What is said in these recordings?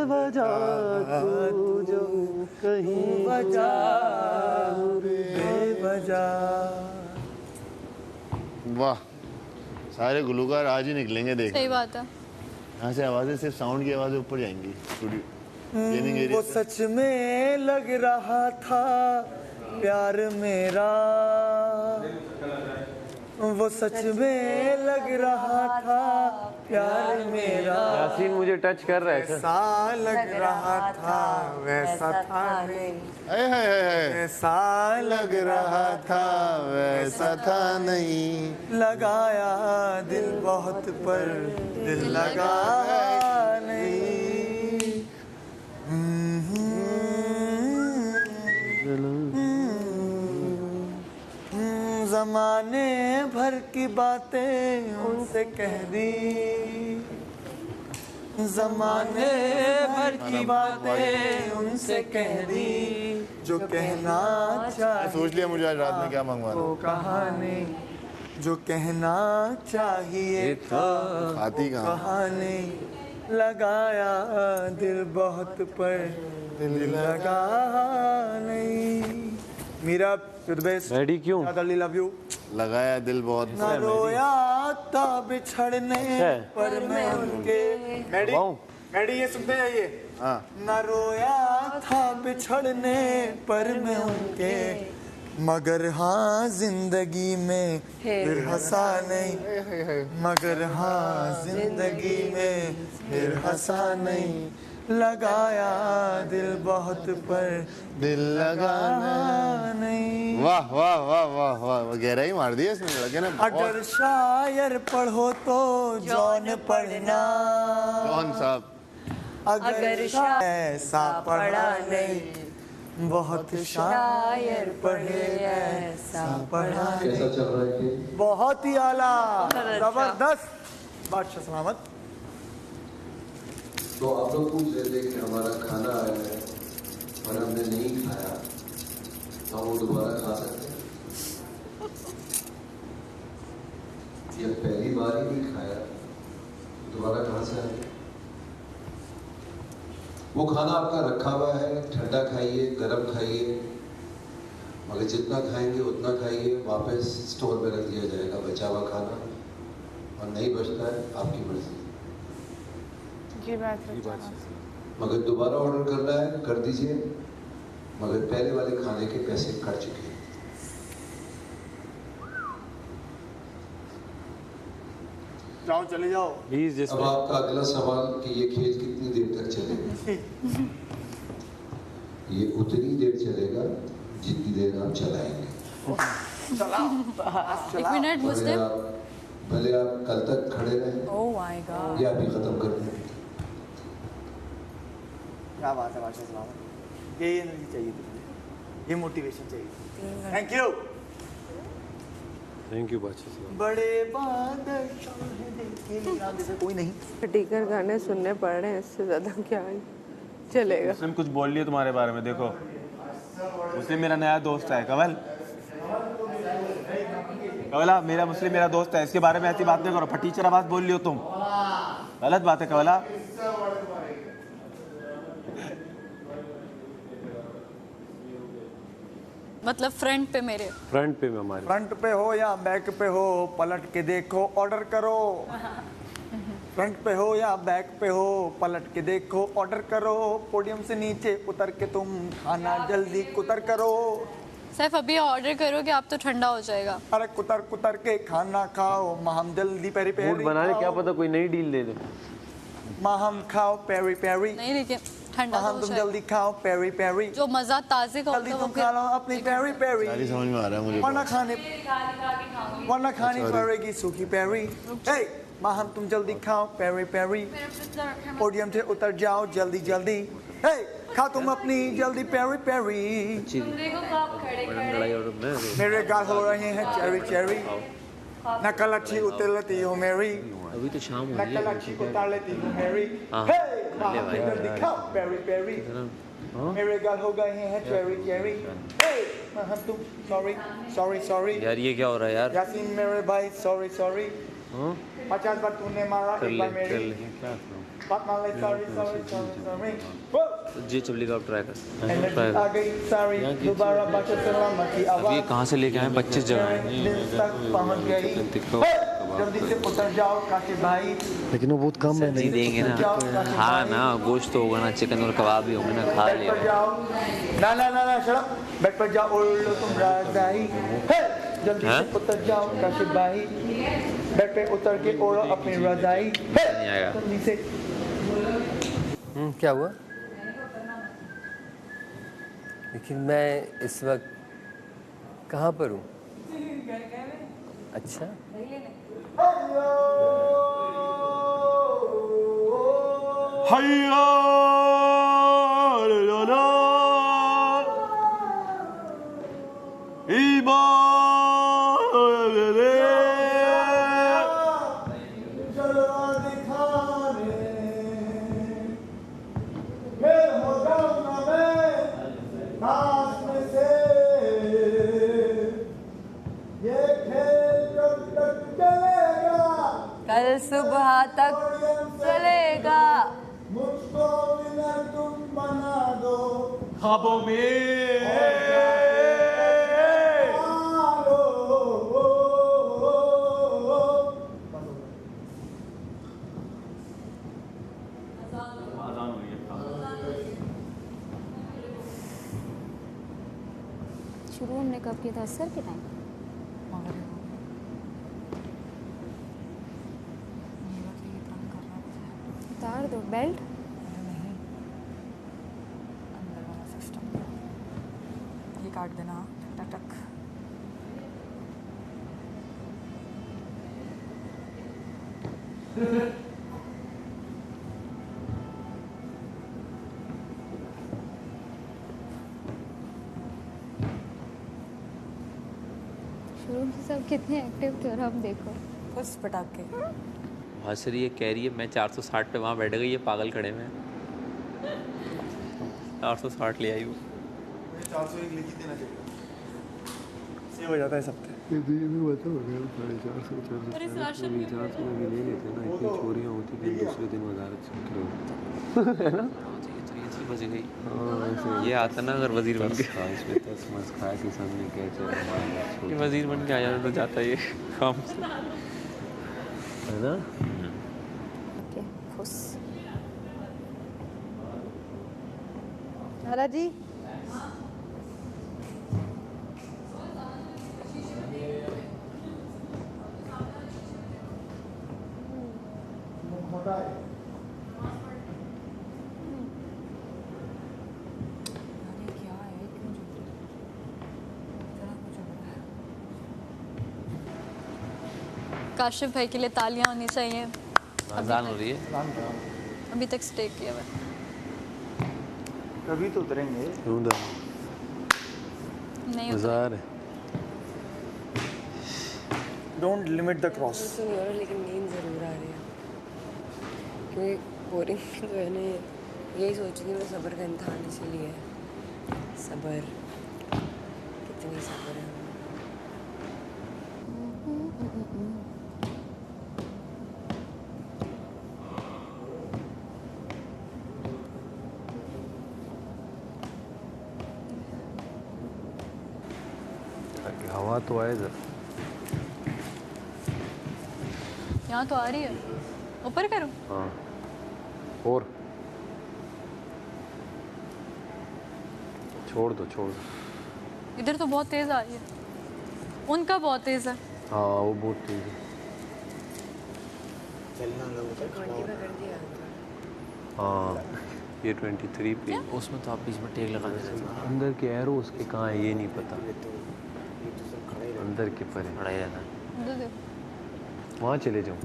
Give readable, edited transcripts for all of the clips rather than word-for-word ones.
बेवजह तू जो कहीं बजा बेवजह। वाह, सारे गुलूकार आज ही निकलेंगे देख। सही बात है। यहाँ से आवाजें सिर्फ साउंड की आवाजें ऊपर जाएंगी स्टूडियो क्लीनिंग एरिया। वो सच में लग रहा था प्यार मेरा, वो सच में लग रहा था प्यार मेरा। यासीन मुझे टच कर रहा है सर। ऐसा लग रहा था वैसा था नहीं, ऐसा लग रहा था वैसा था नहीं, लगाया दिल बहुत पर दिल लगाया नहीं। ज़माने भर की बातें उनसे कह दी, ज़माने भर की बातें उनसे कह दी, जो कहना चाहिए सोच लिया मुझे आज रात में क्या मंगवाना। वो कहानी जो कहना चाहिए था आती कहाँ? कहानी लगाया दिल बहुत पर दिल लगा नहीं। मीरा रेडी क्यों? Love you. लगाया दिल बहुत। न रोया था बिछड़ने पर मैं उनके। मैडी ये सुनते जाइए। हाँ। न रोया था बिछड़ने पर मैं उनके, मगर हाँ जिंदगी में फिर हंसा नहीं, मगर हाँ जिंदगी में फिर हंसा नहीं, लगाया दिल बहुत पर दिल लगाना नहीं। वाह वाह वाह वाह वाह, गहराई मार दी इसने लगे ना। अगर शायर पढ़ो तो जॉन पढ़ना, जॉन साहब। अगर ऐसा पढ़ा नहीं, बहुत शायर पढ़े ऐसा पढ़ा नहीं। कैसा चल रहा है कि बहुत ही आला, जबरदस्त। बादशाह सलामत। तो आप लोग पूछ रहे थे कि हमारा खाना आया है और हमने नहीं खाया, तो हम वो दोबारा खा सकते हैं? ये पहली बार ही नहीं खाया, दोबारा कहाँ से आएगा? वो खाना आपका रखा हुआ है, ठंडा खाइए, गरम खाइए, मगर जितना खाएंगे उतना खाइए, वापस स्टोर में रख दिया जाएगा बचा हुआ खाना, और नहीं बचता है आपकी मर्जी। मगर दोबारा ऑर्डर करना है कर दीजिए, मगर पहले वाले खाने के पैसे कट चुके हैं। जाओ चले जाओ प्लीज। अब आपका अगला सवाल कि ये खेल कितनी देर तक चलेगा? ये उतनी देर चलेगा जितनी देर आप चलाएंगे। एक मिनट मुस्लिम। भले आप कल तक खड़े रहें, ओह माय गॉड, या अभी खत्म कर दें। क्या बात है बादशाह सलामत। ये एनर्जी चाहिए तुझे, ये मोटिवेशन चाहिए। Thank you. थैंक यू बादशाह साहब। बड़े बादल देखे ना जैसे कोई नहीं। टीकर गाने सुनने पड़ रहे हैं, इससे ज्यादा क्या चलेगा। मुस्लिम कुछ बोल लिया तुम्हारे बारे में। देखो मुस्लिम मेरा नया दोस्त है कवल। कवला मेरा मुस्लिम मेरा दोस्त है, इसके बारे में ऐसी बात नहीं करो। फटीचर आवाज बोल लियो तुम, गलत बात है कवला। मतलब फ्रंट पे मेरे, फ्रंट पे में हमारे। फ्रंट पे हो या बैक पे हो, पलट के देखो ऑर्डर करो। फ्रंट पे हो या बैक पे हो, पलट के देखो ऑर्डर करो। पोडियम से नीचे उतर के तुम खाना जल्दी कुतर करो। सिर्फ अभी ऑर्डर करोगे आप तो ठंडा हो जाएगा। अरे कुतर कुतर के खाना खाओ, माहम जल्दी पेरी पेरी मूड बना ले, क्या पता कोई नई डील दे दे। माहम खाओ पेरी पेरी, नहीं लेकिन ठंडा तो माहम हो तुम जाएगा। जल्दी खाओ पेरी पेरी, जो मजा ताजे का जल्दी होता है तुम वो खा लो अपनी पेरी पेरी। सारी समझ में आ रहा है मुझे। वरना खानी पड़ेगी सूखी पेरी। हे माहम तुम जल्दी खाओ पेरी पेरी, पोडियम से उतर जाओ जल्दी जल्दी। हे खा तुम अपनी जल्दी पेरी पेरी। मेरे गाल हो रहे हैं चेरी चेरी, नकल अच्छी उतर लेती हो मेरी, अभी तो शाम हो नकल अच्छी उतार लेती हो मेरी। हे माहम तुम जल्दी खाओ पेरी पेरी, मेरे गाल हो गए हैं चेरी चेरी। हे माहम तुम सॉरी सॉरी सॉरी। यार ये क्या हो रहा है यार? यासीन मेरे भाई सॉरी सॉरी। 50 बार तूने मारा, एक बार मेरी। क्या बात मान ले sorry जी चबली का ट्राई कर एनर्जी ट्राई आ गई sorry दोबारा बात सलामती अब ये आवाज कहाँ से लेके आए 25 जगह दिल तक पहुंच गई जल्दी से उतर जाओ काशिफ भाई लेकिन वो बहुत कम है नहीं देंगे ना हाँ ना गोश्त तो होगा ना चिकन और कबाब भी होंगे ना खा बेड लिया पर जाओ ना शराब बेड पर जाओ ओढ़ लो तुम राजाई जल्दी हाँ? से उतर जाओ काशिफ भाई बेड पे उतर के ओढ़ो अपनी रजाई नहीं आएगा जल्दी से क्या हुआ? लेकिन मैं इस वक्त कहाँ पर हूँ? अच्छा हैया ला कल सुबह तक चलेगा। मुझको विनर तुम बना दो ख्वाबों में शुरू हमने कब किया था? असर के टाइम उतार दो बेल्ट। अंदर वाला सिस्टम ये काट देना टक टक। शुरू में सब कितने एक्टिव थे और अब देखो फुस पटाखे। हंस रही है कह रही है मैं 460 पे वहाँ बैठ गई है पागल खड़े में 460 ले आई वो 401 लिख ही देना चाहिए सेव हो जाता है सब पे अरे 400 में भी ले लेते ना इतनी चोरियाँ होती कि दूसरे दिन वजारत है ना बच गई ये आता ना अगर वजीर बन के इसमें तस मस खा के सामने क्या चल वजीर बन के आ जाना तो जाता ये काम से है ना ओके खुश। नारा जी काशिफ भाई के लिए तालियां होनी चाहिए। अजान हो रही है अभी तक स्टे किया हुआ है। कभी तो उतरेंगे नहीं उतरे। बाजार है डोंट लिमिट द क्रॉस तो नहीं हो रहा लेकिन नींद ज़रूर आ रही है क्योंकि बोरिंग जो है ना यही सोच रही हूँ मैं सब्र का इम्तहान इसीलिए है। सब्र कितनी सब्र है हवा तो आए इधर यहाँ तो आ रही है। ऊपर करूँ? हाँ और छोड़ दो इधर तो बहुत तेज आ रही है। उनका बहुत तेज है। हाँ वो बहुत तेज है क्वांटी पे कर दिया हाँ ये 23 पे उसमें तो आप बीच में टेक लगा देते अंदर के एरो उसके कहाँ है ये नहीं पता अंदर के पर खड़ा ही रहना इधर देखो। वहाँ चले जाओ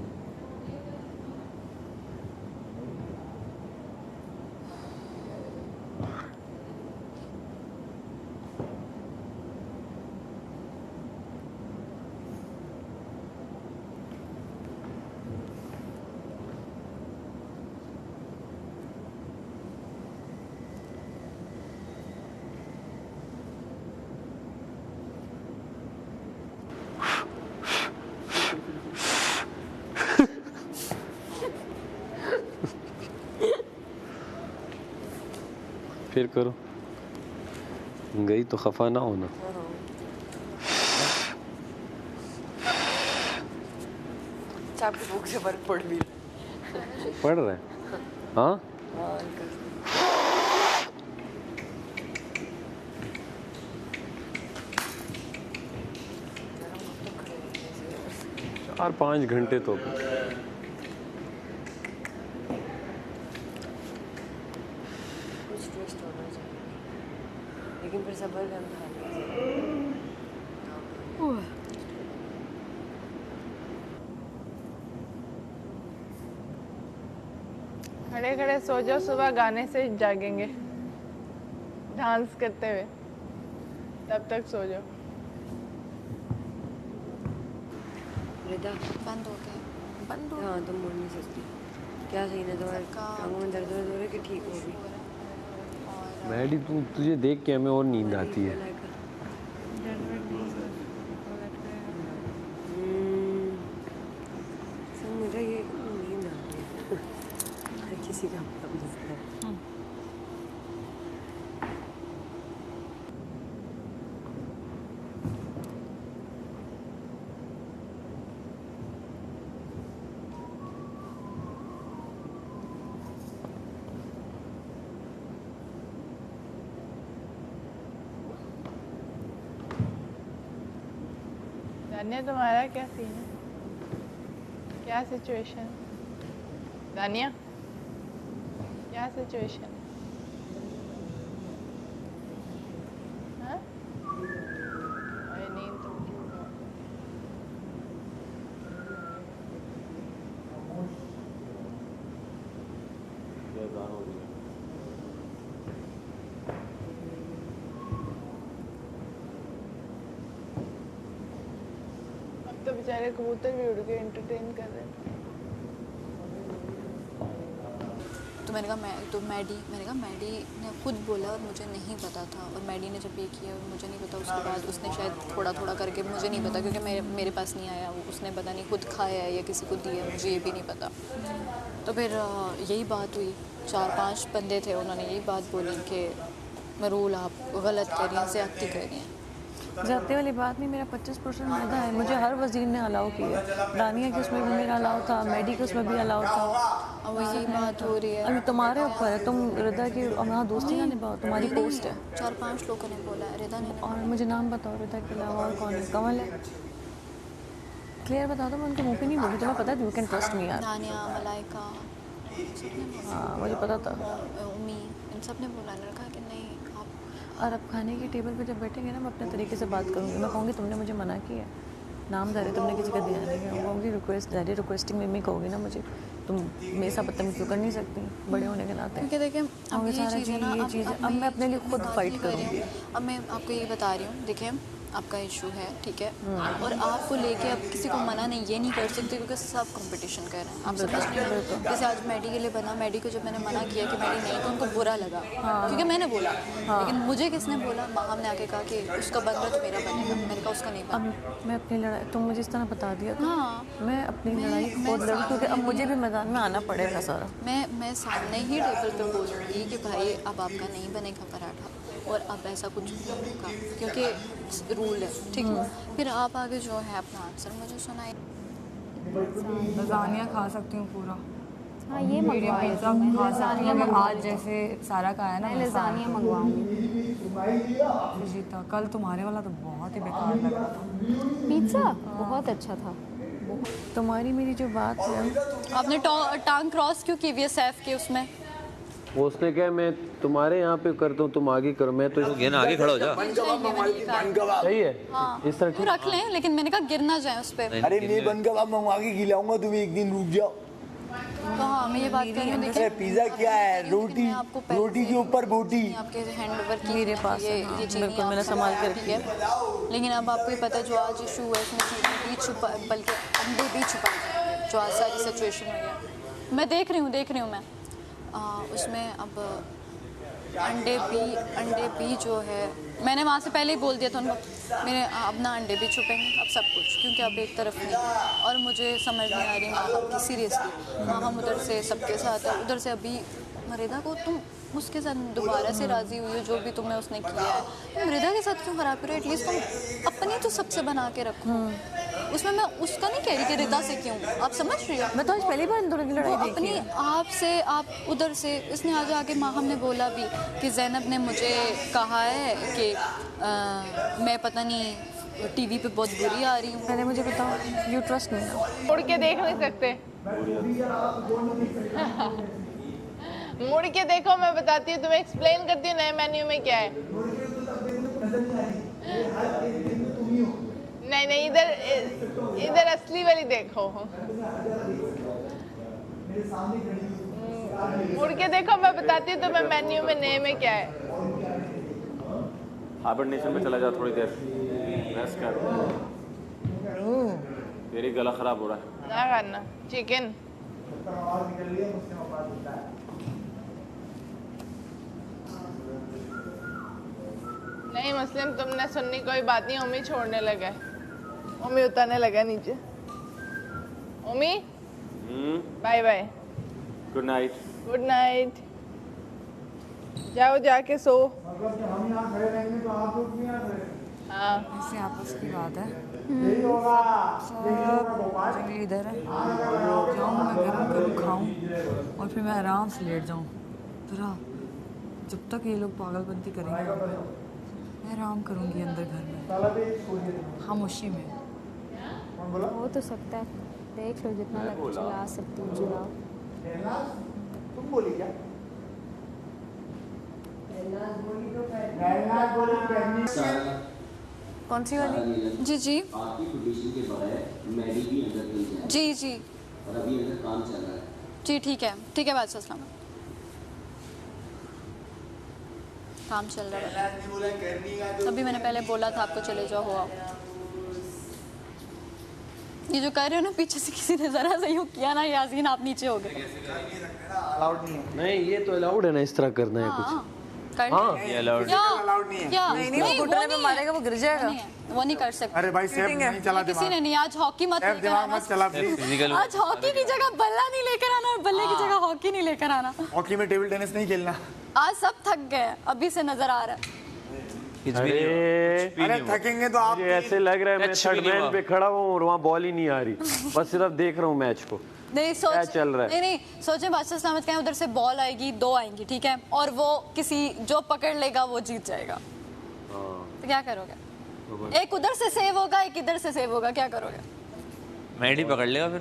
फिर करो, गई तो खफा ना होना। आपकी बुक से फर्क पड़ भी पढ़ रहे हैं? हाँ, 4-5 घंटे तो कुछ ट्विस्ट होना चाहिए, लेकिन फिर सब्र का इम्तिहान खड़े खड़े सो जाओ, सुबह गाने से जागेंगे डांस करते हुए, तब तक सो जाओ। रिदा बंद हो गया, बंद हो हाँ, तुम बोल नहीं सकती। क्या सही है तुम्हारे टांगों में दर्द हो रहा है कि ठीक हो गई? मैडी, तुझे देख के हमें और नींद आती है। मुझे ये नींद आती है हर किसी का अपना मसला है। दानिया, तुम्हारा क्या सीन है? क्या सिचुएशन? दानिया, क्या सिचुएशन? हाँ? अरे नींद तो क्यों हो? तो बेचारे कबूतर भी उड़ के एंटरटेन कर रहे हैं। तो मैंने कहा मैडी ने खुद बोला और मुझे नहीं पता था, और मैडी ने जब ये किया और मुझे नहीं पता, उसके बाद उसने शायद थोड़ा थोड़ा करके, मुझे नहीं पता क्योंकि मेरे पास नहीं आया, उसने पता नहीं खुद खाया है या किसी को दिया, मुझे ये भी नहीं पता। तो फिर यही बात हुई, 4-5 बंदे थे, उन्होंने यही बात बोली कि मरूल आप गलत कर रही हैं, ज़्यादती कर रही हैं। ज़्यादती वाली बात नहीं, मेरा 25% मैदा है, मुझे हर वज़ीर ने अलाउ किया। दानिया के उसमें भी मेरा अलाउ था, मैडी के उसमें भी अलाउ था। अब यही बात हो रही है। अभी तुम्हारे ऊपर है, तुम रिदा की वहाँ दोस्ती ना निभाओ, तुम्हारी पोस्ट है। 4-5 लोगों ने बोला है, रिदा ने। और मुझे नाम बताओ रिदा के अलावा और कौन है? कमल है? क्लियर बता दो, मैं उनके मुँह पे नहीं बोली, तुम्हें पता है, यू कैन ट्रस्ट मी यार। दानिया, मलाइका, हाँ मुझे पता था। उम्मी, इन सब ने बोला, ने कहा कि नहीं आप। और अब खाने की टेबल पे जब बैठेंगे ना, मैं अपने तरीके से बात करूँगी, मैं कहूँगी तुमने मुझे मना किया है, नाम दारे तुमने किसी का दिया नहीं है, वो कहूँगी रिक्वेस्टिंग मम्मी कहोगी ना मुझे, तुम मेरे साथ बदतमीज़ी तो कर नहीं सकती बड़े होने के नाते। क्योंकि देखिए अब ये चीज़ है ना, ये चीज़ अब मैं अपने लिए खुद फाइट करूँगी। अब मैं आपको ये बता रही हूँ, देखिए आपका इशू है, ठीक है, और आपको लेके अब किसी को मना नहीं, ये नहीं कर सकते क्योंकि सब कंपटीशन कर रहे हैं, आप समझ नहीं रहे। जैसे आज मैडी के लिए बना, मैडी को जब मैंने मना किया कि मैडी नहीं, तो उनको बुरा लगा क्योंकि मैंने बोला, लेकिन मुझे किसने बोला, माहम ने आके कहा कि उसका बन रहा तो मेरा बनेगा, मैंने कहा उसका नहीं बना। अब मैं अपनी लड़ाई, तुम मुझे इस तरह बता दिया, हाँ मैं अपनी लड़ाई खुद लड़ूँ क्योंकि अब मुझे भी मैदान में आना पड़ेगा सारा। मैं सामने ही टेबल पे बोलूँगी कि भाई अब आपका नहीं बनेगा पराठा, और अब ऐसा कुछ नहीं होगा क्योंकि रूल है, ठीक है। फिर आप आगे जो है अपना आंसर मुझे सुनाइए। लज़ानिया खा सकती हूँ पूरा। हाँ ये मंगवा पिज़्ज़ा खा सकती हूँ आज, जैसे सारा का है ना, मैं लज़ानिया मंगवाऊंगी। जीता कल तुम्हारे वाला तो बहुत ही बेकार लग रहा था। पिज़्ज़ा बहुत अच्छा था। तुम्हारी मेरी जो बात है, आपने टांग क्रॉस क्यों की वी सैफ के उसमें? वो उसने कहा मैं तुम्हारे यहाँ पे करता हूँ, तुम आगे करो, मैं तो आगे खड़ा हो जा। सही है, इस तरह वो रख लें, लेकिन मैंने कहा गिर ना जाए उस पर। अरे मैं बन कबाब मंगवा के खिलाऊंगा तुम्हें, एक दिन रुक जाओ। तो हाँ मैं ये बात कर रही हूँ, देखिए पिज़्ज़ा क्या है, रोटी के ऊपर बोटी। आपके हैंड ओवर की मेरे पास ये चीज़ बिल्कुल मैंने संभाल कर रखी है। लेकिन अब आपको ये पता है जो आज इशू है इसमें चीज़ें भी छुपा, बल्कि अंडे भी छुपाए जाएंगे, जो आज सारी सिचुएशन हुई है। मैं देख रही हूँ मैं उसमें अब अंडे भी जो है, मैंने वहाँ से पहले ही बोल दिया था उनको, मेरे अब ना अंडे भी छुपेंगे, अब सब कुछ, क्योंकि अब एक तरफ नहीं। और मुझे समझ नहीं आ रही माहम की, सीरियसली माहम उधर से सबके साथ है, उधर से अभी मरीदा को तुम उसके साथ दोबारा से राज़ी हुई हो जो भी तुम्हें उसने किया है, तुम मृदा के साथ क्यों खराब करो? एटलीस्ट तुम अपनी तो सबसे बना के रखो। उसमें मैं उसका नहीं कह रही कि रिदा से क्यों, आप समझ रही हो? मैं तो आज पहली बार इन दोनों की लड़ाई वो देखी अपनी है। आप से, आप उधर से, इसने आज आके माँ हमने बोला भी कि ज़ैनब ने मुझे कहा है कि मैं पता नहीं टीवी पे बहुत बुरी आ रही हूँ। पहले मुझे बताओ, यू ट्रस्ट मी? मुड़ के देख नहीं सकते। मुड़ के देखो, मैं बताती हूँ तुम्हें, एक्सप्लेन करती हूँ नए मेन्यू में क्या है। नहीं नहीं, इधर असली वाली देखो। मुड़ के देखो, मैं बताती हूँ तुम्हें मेन्यू में नए में क्या है। हाइबरनेशन में चला जा थोड़ी देर, रेस्ट कर। तेरी गला खराब हो रहा है। ना करना चिकन। नहीं मुस्लिम, तुमने सुननी कोई बात नहीं। उम्मी छोड़ने लगा है, उम्मी उतरने लगा नीचे। उम्मी bye bye, good night. Good night. जाओ जाके सो। हाँ ऐसे आपस की बात है। जंगली इधर है, जाऊँ मैं गरम करूँ खाऊँ और फिर मैं आराम से लेट जाऊँ। जरा जब तक ये लोग पागलपंती करेंगे मैं आराम करूँगी अंदर घर में खामोशी में। हो तो सकता है, देख लो जितना लग चला सकती हूँ चलाओ। तुम बोली क्या? कौन सी वाली? जी जी आपकी पोजीशन के बगैर मैडी भी अंदर नहीं जाए जी जी और अभी अंदर काम चल रहा है। जी ठीक है बादशाह सलाम। काम चल रहा है, तभी मैंने पहले बोला था आपको चले जाओ, हो आओ। ये जो कर रहे हो ना पीछे से, किसी ने जरा सा यूँ किया ना यासीन आप नीचे हो गए। नहीं ये तो अलाउड है ना इस तरह करना है कुछ। हाँ ये अलाउड क्या? नहीं वो घुटने पे मारेगा, वो गिर जाएगा। वो नहीं कर सकते। अरे भाई सेफ नहीं चला दिमाग। किसी ने नहीं, आज हॉकी मत लेकर दिमाग आना। मत चला प्लीज। आज हॉकी की जगह बल्ला नहीं लेकर आना और बल्ले की जगह हॉकी नहीं लेकर आना। हॉकी में टेबल टेनिस नहीं खेलना। आज सब थक गए, अभी से नजर आ रहा है। अरे थकेंगे तो आप। ऐसे लग रहा है मैं थर्ड मैन पे खड़ा हूँ और वहाँ बॉल ही नहीं आ रही, बस सिर्फ देख रहा हूँ मैच को। नहीं सोच, क्या चल रहा है? नहीं सोचे बादशाह सलामत कहें उधर से बॉल आएगी, 2 आएंगी, ठीक है, और वो किसी जो पकड़ लेगा वो जीत जाएगा। तो क्या करोगे? एक उधर से सेव होगा, एक इधर से सेव होगा, क्या करोगे? मैडी पकड़ लेगा फिर।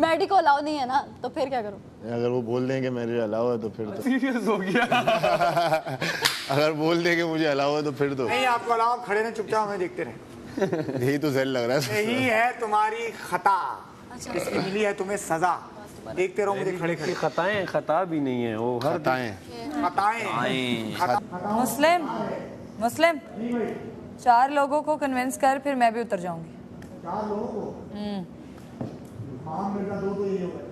मैडी को अलाउ नहीं है ना, तो फिर क्या करो? अगर वो बोल देंगे मेरे अलावा है तो फिर तो सीरियस हो गया। अगर बोल देंगे मुझे अलावा है तो फिर तो नहीं, आपको अलावा खड़े ने चुपचाप हमें देखते रहे। यही तो सही लग रहा है। यही है तुम्हारी खता, इसकी मिली है तुम्हें सजा। देखते रहो मुझे खड़े खड़े। खताएं खता भी नहीं है वो, हर खताएं। मुस्लिम मुस्लिम 4 लोगों को कन्विंस कर, फिर मैं भी उतर जाऊंगी। 4 लोगों को? हाँ मेरे का 2 तो यही हो गए।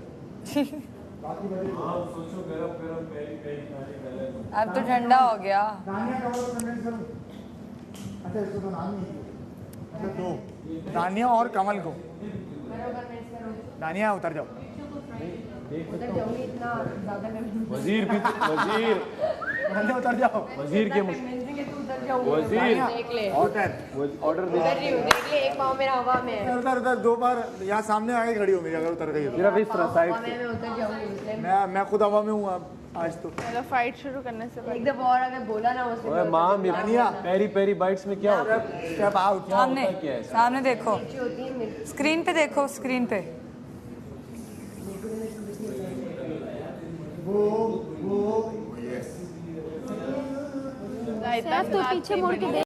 अब तो ठंडा हो गया। अच्छा इसको तो नाम नहीं है। अच्छा 2 दानिया और कमल को। दानिया उतर जाओ। वजीर भी वजीर उतर जाओ। वजीर के वजीर ऑर्डर दे। एक पाँव मेरा हवा में है। उधर 2 बार यहाँ सामने आगे खड़ी हो मेरी, अगर उतर गई तो। सिर्फ इस तरह साइड मैं उतर जाऊंगी। मैं खुद हवा में हूँ अब आज तो। चलो फाइट शुरू करने से पहले एक दफा और अगर बोला ना उसने ओए माँ पेरी पेरी बाइट्स में क्या होता है? Step out. सामने देखो, स्क्रीन पे देखो, स्क्रीन पे। तो पीछे मुड़ के